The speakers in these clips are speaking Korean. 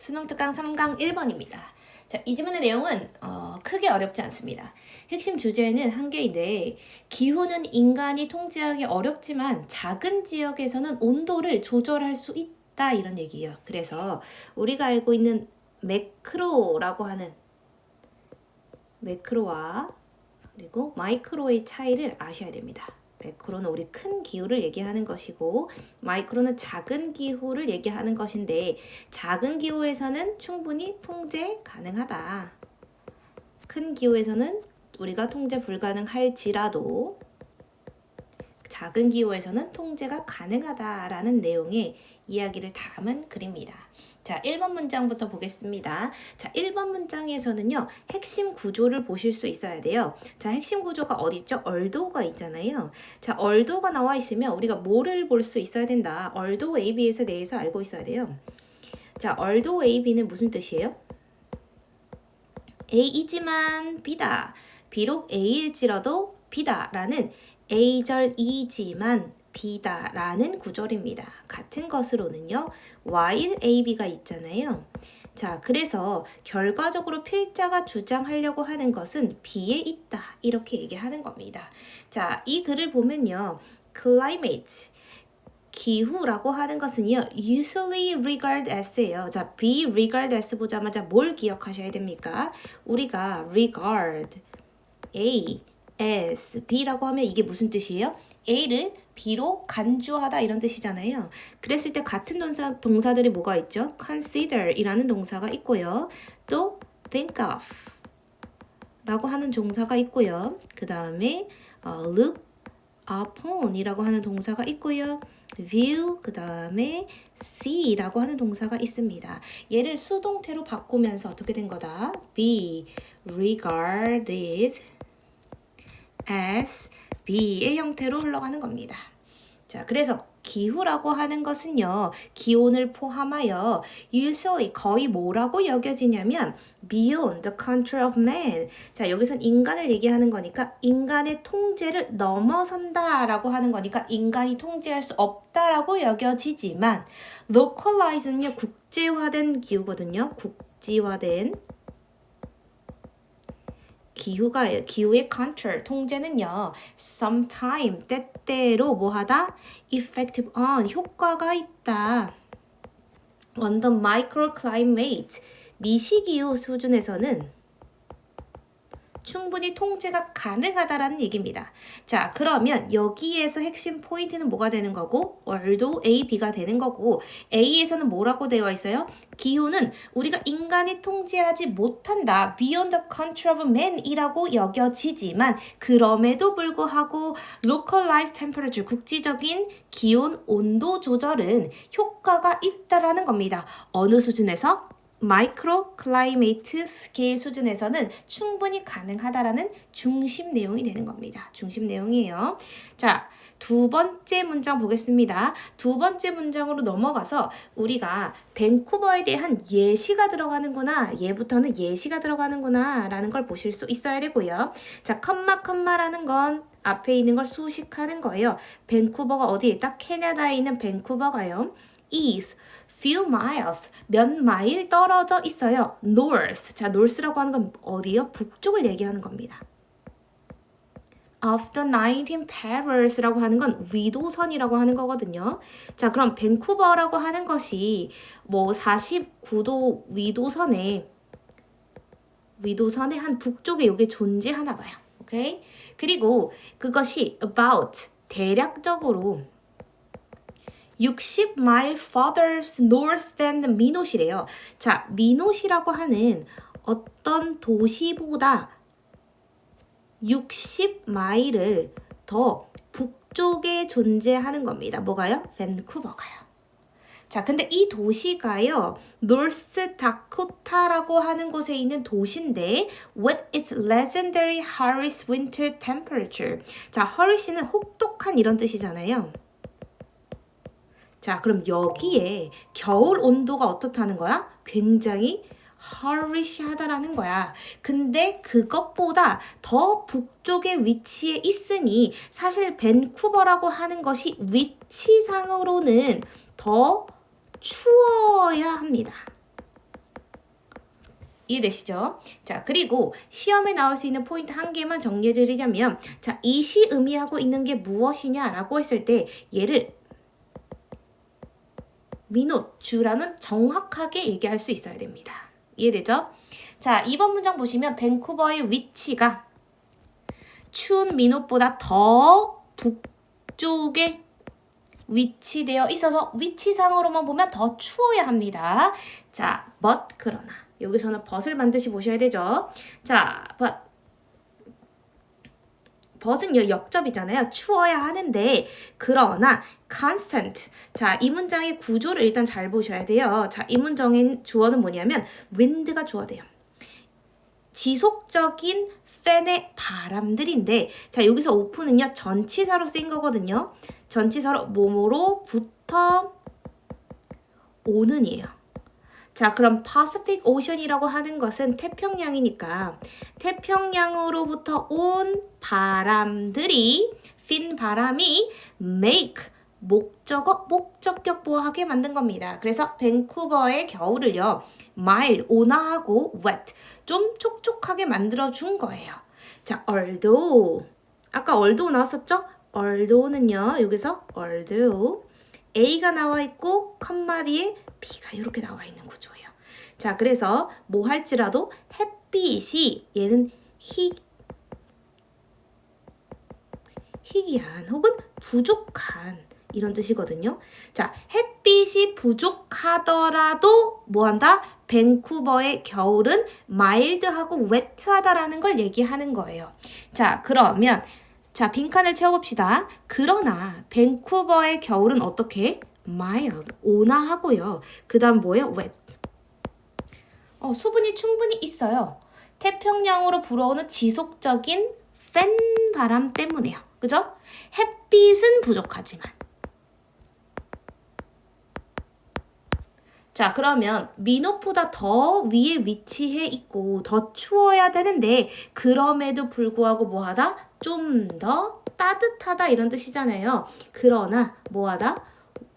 수능 특강 3강 1번입니다. 자, 이 지문의 내용은 크게 어렵지 않습니다. 핵심 주제는 한 개인데 기후는 인간이 통제하기 어렵지만 작은 지역에서는 온도를 조절할 수 있다 이런 얘기예요. 그래서 우리가 알고 있는 매크로라고 하는 매크로와 그리고 마이크로의 차이를 아셔야 됩니다. 매크로는 우리 큰 기후를 얘기하는 것이고 마이크로는 작은 기후를 얘기하는 것인데 작은 기후에서는 충분히 통제 가능하다. 큰 기후에서는 우리가 통제 불가능할지라도 작은 기후에서는 통제가 가능하다라는 내용의 이야기를 담은 글입니다. 자, 1번 문장부터 보겠습니다. 자, 1번 문장에서는요, 핵심 구조를 보실 수 있어야 돼요. 자, 핵심 구조가 어디 있죠? 얼도가 있잖아요. 자, 얼도가 나와 있으면 우리가 뭐를 볼 수 있어야 된다. 얼도 AB에서 대해서 알고 있어야 돼요. 자, 얼도 AB는 무슨 뜻이에요? A이지만 B다. 비록 A일지라도 B다라는 A절이지만 B다라는 구절입니다. 같은 것으로는요. while AB가 있잖아요. 자, 그래서 결과적으로 필자가 주장하려고 하는 것은 B에 있다. 이렇게 얘기하는 겁니다. 자, 이 글을 보면요. climate 기후라고 하는 것은요. usually regard as예요. 자, be regard as 보자마자 뭘 기억하셔야 됩니까? 우리가 regard A, S, B라고 하면 이게 무슨 뜻이에요? A를 B로 간주하다 이런 뜻이잖아요. 그랬을 때 같은 동사들이 뭐가 있죠? consider 이라는 동사가 있고요. 또 think of 라고 하는 동사가 있고요. 그 다음에 look upon 이라고 하는 동사가 있고요. view 그 다음에 see 라고 하는 동사가 있습니다. 얘를 수동태로 바꾸면서 어떻게 된 거다? be regarded as B의 형태로 흘러가는 겁니다. 자, 그래서 기후라고 하는 것은요. 기온을 포함하여 usually 거의 뭐라고 여겨지냐면 beyond the control of man. 자, 여기선 인간을 얘기하는 거니까 인간의 통제를 넘어선다라고 하는 거니까 인간이 통제할 수 없다라고 여겨지지만 localize는요. 국제화된 기후거든요. 국제화된 기후의 control, 통제는요, sometime, 때때로 뭐하다? effective on, 효과가 있다. on the microclimate, 미시기후 수준에서는 충분히 통제가 가능하다라는 얘기입니다. 자, 그러면 여기에서 핵심 포인트는 뭐가 되는 거고 얼도 A, B가 되는 거고 A에서는 뭐라고 되어 있어요? 기후는 우리가 인간이 통제하지 못한다. Beyond the control of man이라고 여겨지지만 그럼에도 불구하고 localized temperature, 국지적인 기온 온도 조절은 효과가 있다라는 겁니다. 어느 수준에서? 마이크로 클라이메이트 스케일 수준에서는 충분히 가능하다라는 중심 내용이 되는 겁니다. 중심 내용이에요. 자, 두 번째 문장 보겠습니다. 두 번째 문장으로 넘어가서 우리가 밴쿠버에 대한 예시가 들어가는구나. 얘부터는 예시가 들어가는구나 라는 걸 보실 수 있어야 되고요. 자, 컴마라는 건 앞에 있는 걸 수식하는 거예요. 밴쿠버가 어디에 있다? 캐나다에 있는 밴쿠버가요. is few miles, 몇 마일 떨어져 있어요. north. 자, north라고 하는 건 어디요? 북쪽을 얘기하는 겁니다. of the 19 parallels라고 하는 건 위도선이라고 하는 거거든요. 자, 그럼 밴쿠버라고 하는 것이 뭐 49도 위도선의 한 북쪽에 이게 존재하나 봐요. 오케이? 그리고 그것이 about 대략적으로 60mile further north than 미노시래요. 자, 미노시라고 하는 어떤 도시보다 60마일을 더 북쪽에 존재하는 겁니다. 뭐가요? 밴쿠버가요. 자, 근데 이 도시가요, 노스 다코타라고 하는 곳에 있는 도시인데, with its legendary harsh winter temperature. 자, harsh는 혹독한 이런 뜻이잖아요. 자, 그럼 여기에 겨울 온도가 어떻다는 거야? 굉장히 harsh하다라는 거야. 근데 그것보다 더 북쪽에 위치해 있으니 사실 밴쿠버라고 하는 것이 위치상으로는 더 추워야 합니다. 이해되시죠? 자, 그리고 시험에 나올 수 있는 포인트 한 개만 정리해 드리자면, 자, 이 시 의미하고 있는 게 무엇이냐라고 했을 때 얘를 민옷, 주라는 정확하게 얘기할 수 있어야 됩니다. 이해되죠? 자, 2번 문장 보시면 밴쿠버의 위치가 추운 민옷보다 더 북쪽에 위치되어 있어서 위치상으로만 보면 더 추워야 합니다. 자, but 그러나 여기서는 but을 반드시 보셔야 되죠. 자, but은 역접이잖아요. 추워야 하는데 그러나 constant. 자, 이 문장의 구조를 일단 잘 보셔야 돼요. 자, 이 문장의 주어는 뭐냐면 wind가 주어돼요. 지속적인 팬의 바람들인데, 자, 여기서 open은요 전치사로 쓰인 거거든요. 전치사로 뭐뭐로부터 오는이에요. 자, 그럼 Pacific Ocean이라고 하는 것은 태평양이니까 태평양으로부터 온 바람들이, 핀 바람이 make, 목적격 보호하게 만든 겁니다. 그래서 밴쿠버의 겨울을요 mild, 온화하고 wet, 좀 촉촉하게 만들어준 거예요. 자, although, 아까 although 나왔었죠? although는요 여기서 although A가 나와 있고 컴마 뒤에 B가 이렇게 나와 있는 구조예요. 자, 그래서 뭐 할지라도 햇빛이 얘는 희귀한 혹은 부족한 이런 뜻이거든요. 자, 햇빛이 부족하더라도 뭐한다? 밴쿠버의 겨울은 마일드하고 웨트하다라는 걸 얘기하는 거예요. 자, 그러면 자, 빈칸을 채워봅시다. 그러나 밴쿠버의 겨울은 어떻게? mild, 온화하고요. 그 다음 뭐예요? wet. 수분이 충분히 있어요. 태평양으로 불어오는 지속적인 팬 바람 때문에요. 그죠? 햇빛은 부족하지만. 자, 그러면 민옷보다 더 위에 위치해 있고 더 추워야 되는데 그럼에도 불구하고 뭐하다? 좀 더 따뜻하다 이런 뜻이잖아요. 그러나 뭐하다?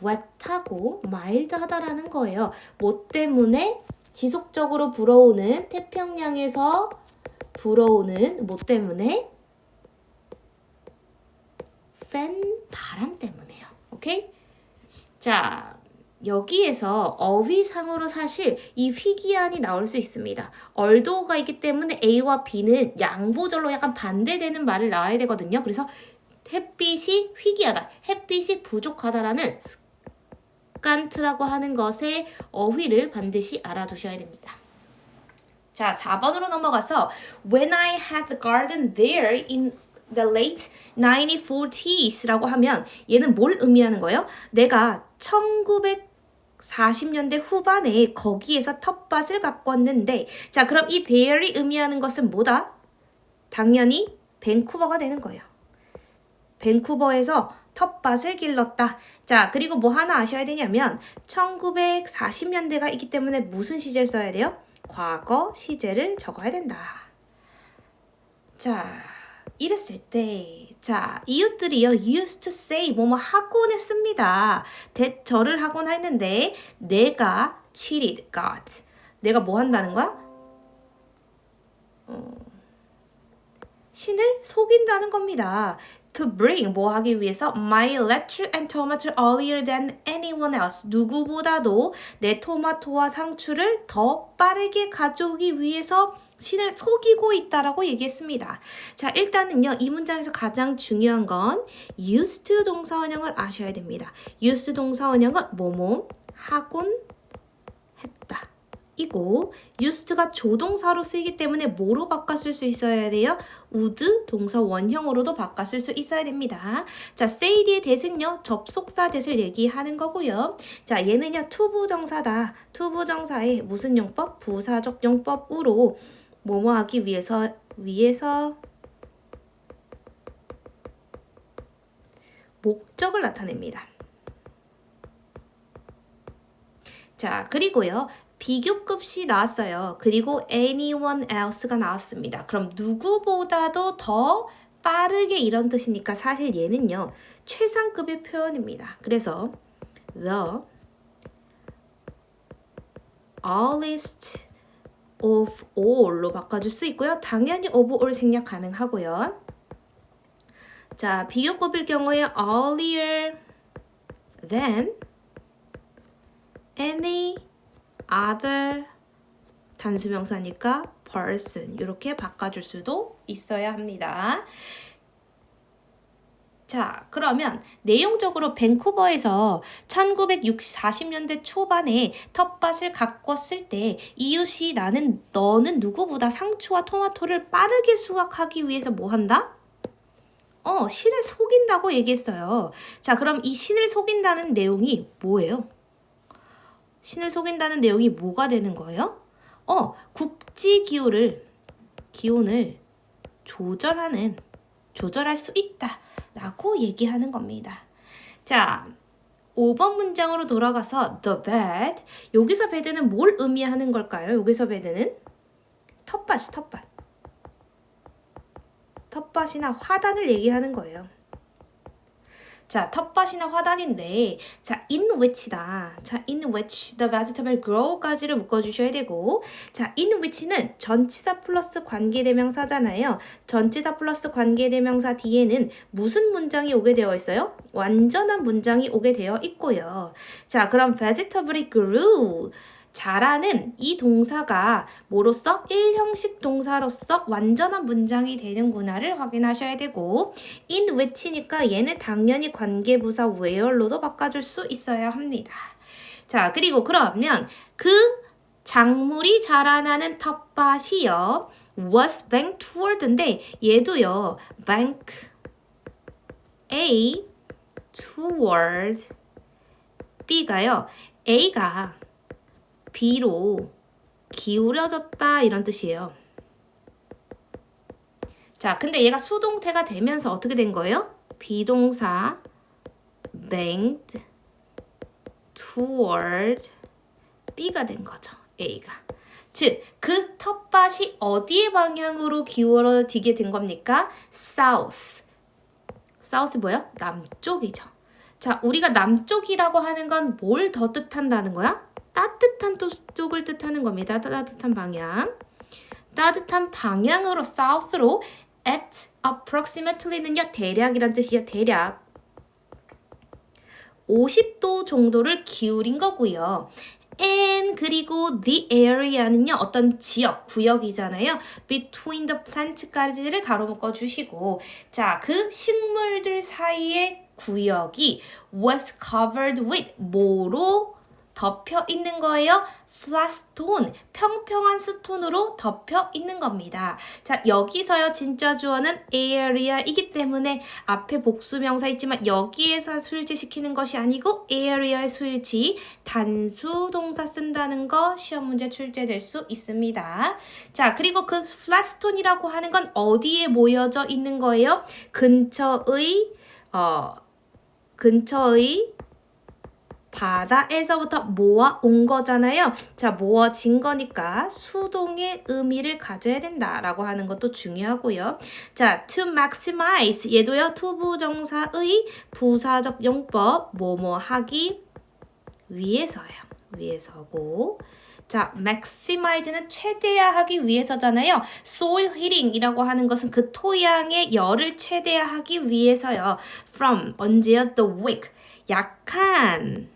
wet하고 mild하다라는 거예요. 뭐 때문에? 지속적으로 불어오는 태평양에서 불어오는 뭐 때문에? 팬 바람 때문에요. 오케이? 자, 여기에서 어휘상으로 사실 이 희귀한이 나올 수 있습니다. 얼도가 있기 때문에 A와 B는 양보절로 약간 반대되는 말을 나와야 되거든요. 그래서 햇빛이 희귀하다, 햇빛이 부족하다라는 스칸트라고 하는 것의 어휘를 반드시 알아두셔야 됩니다. 자, 4번으로 넘어가서 When I had the garden there in the late 1940s라고 하면 얘는 뭘 의미하는 거예요? 내가 1940년대 후반에 거기에서 텃밭을 가꿨는데, 자, 그럼 이 there이 의미하는 것은 뭐다? 당연히 밴쿠버가 되는 거예요. 밴쿠버에서 텃밭을 길렀다. 자, 그리고 뭐 하나 아셔야 되냐면 1940년대가 있기 때문에 무슨 시제를 써야 돼요? 과거 시제를 적어야 된다. 자, 이랬을 때, 자, 이웃들이요 used to say 뭐뭐 하곤 했습니다. 절을 하곤 했는데 내가 cheated God. 내가 뭐 한다는 거야? 신을 속인다는 겁니다. To bring, 뭐 하기 위해서 my lettuce and tomato earlier than anyone else. 누구보다도 내 토마토와 상추를 더 빠르게 가져오기 위해서 신을 속이고 있다라고 얘기했습니다. 자, 일단은요, 이 문장에서 가장 중요한 건 used to 동사원형을 아셔야 됩니다. used 동사원형은 뭐뭐 하곤 했다. 이고 used가 조동사로 쓰이기 때문에 뭐로 바꿨을 수 있어야 돼요? would 동사 원형으로도 바꿨을 수 있어야 됩니다. 자, say 뒤의 that은요 접속사 that을 얘기하는 거고요. 자, 얘는요 투부정사다. 투부정사의 무슨 용법? 부사적 용법으로 뭐뭐 하기 위해서 목적을 나타냅니다. 자, 그리고요. 비교급시 나왔어요. 그리고 anyone else가 나왔습니다. 그럼 누구보다도 더 빠르게 이런 뜻이니까 사실 얘는요. 최상급의 표현입니다. 그래서 the earliest of all로 바꿔줄 수 있고요. 당연히 of all 생략 가능하고요. 자, 비교급일 경우에 earlier than any other 단수명사니까 person 이렇게 바꿔줄 수도 있어야 합니다. 자, 그러면 내용적으로 밴쿠버에서 1940년대 초반에 텃밭을 가꿨을 때 이웃이 너는 누구보다 상추와 토마토를 빠르게 수확하기 위해서 뭐 한다? 신을 속인다고 얘기했어요. 자, 그럼 이 신을 속인다는 내용이 뭐예요? 신을 속인다는 내용이 뭐가 되는 거예요? 국지 기온을 조절할 수 있다 라고 얘기하는 겁니다. 자, 5번 문장으로 돌아가서 the bed, 여기서 bed는 뭘 의미하는 걸까요? 여기서 bed는 텃밭이나 화단을 얘기하는 거예요. 자, 텃밭이나 화단인데, 자, in which다. 자, in which the vegetable grow까지를 묶어주셔야 되고, 자, in which는 전치사 플러스 관계대명사잖아요. 전치사 플러스 관계대명사 뒤에는 무슨 문장이 오게 되어 있어요? 완전한 문장이 오게 되어 있고요. 자, 그럼 vegetable이 grew. 자라는 이 동사가 뭐로써? 1형식 동사로서 완전한 문장이 되는구나를 확인하셔야 되고 in which니까 얘는 당연히 관계부사 where로도 바꿔줄 수 있어야 합니다. 자, 그리고 그러면 그 작물이 자라나는 텃밭이요. was banked toward인데 얘도요. bank A toward B가요. A가 B로 기울여졌다 이런 뜻이에요. 자, 근데 얘가 수동태가 되면서 어떻게 된 거예요? 비동사 banked toward B가 된 거죠. A가. 즉, 그 텃밭이 어디의 방향으로 기울어지게 된 겁니까? south. south 뭐야? 남쪽이죠. 자, 우리가 남쪽이라고 하는 건 뭘 더 뜻한다는 거야? 따뜻한 쪽을 뜻하는 겁니다. 따뜻한 방향. 따뜻한 방향으로 south로 at approximately는요. 대략이란 뜻이에요. 대략 50도 정도를 기울인 거고요. and 그리고 the area는요. 어떤 지역, 구역이잖아요. between the plants까지를 가로 묶어 주시고 자, 그 식물들 사이의 구역이 was covered with 뭐로 덮여 있는 거예요? flat stone, 평평한 스톤으로 덮여 있는 겁니다. 자, 여기서요 진짜 주어는 area이기 때문에 앞에 복수명사 있지만 여기에서 수일치시키는 것이 아니고 area의 수일치 단수 동사 쓴다는 거 시험 문제 출제될 수 있습니다. 자, 그리고 그 flat stone이라고 하는 건 어디에 모여져 있는 거예요? 근처의 바다에서부터 모아온 거잖아요. 자, 모아진 거니까 수동의 의미를 가져야 된다라고 하는 것도 중요하고요. 자, to maximize 얘도요. 투부정사의 부사적 용법 뭐뭐 하기 위해서고 자, maximize는 최대화하기 위해서잖아요. soil heating이라고 하는 것은 그 토양의 열을 최대화하기 위해서요. from 언제요? the weak 약한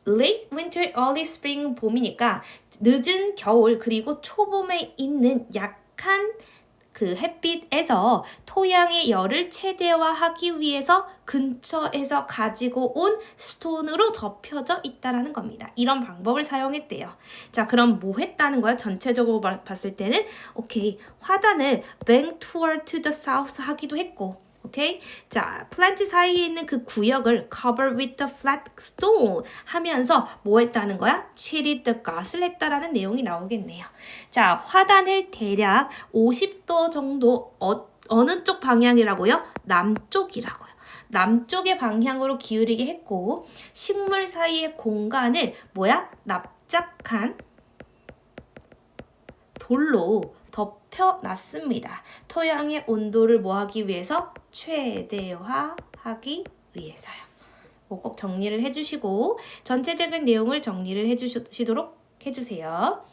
late winter, early spring 봄이니까 늦은 겨울 그리고 초봄에 있는 약한 그 햇빛에서 토양의 열을 최대화하기 위해서 근처에서 가지고 온 스톤으로 덮여져 있다라는 겁니다. 이런 방법을 사용했대요. 자, 그럼 뭐 했다는 거야? 전체적으로 봤을 때는 오케이, 화단을 bank toward to the south 하기도 했고 오케이? 자, 플란트 사이에 있는 그 구역을 cover with the flat stone 하면서 뭐 했다는 거야? treated the gas을 했다라는 내용이 나오겠네요. 자, 화단을 대략 50도 정도 어느 쪽 방향이라고요? 남쪽이라고요. 남쪽의 방향으로 기울이게 했고 식물 사이의 공간을 뭐야? 납작한 돌로 덮여놨습니다. 토양의 온도를 뭐 하기 위해서? 최대화하기 위해서요. 꼭 정리를 해주시고 전체적인 내용을 정리를 해주시도록 해주세요.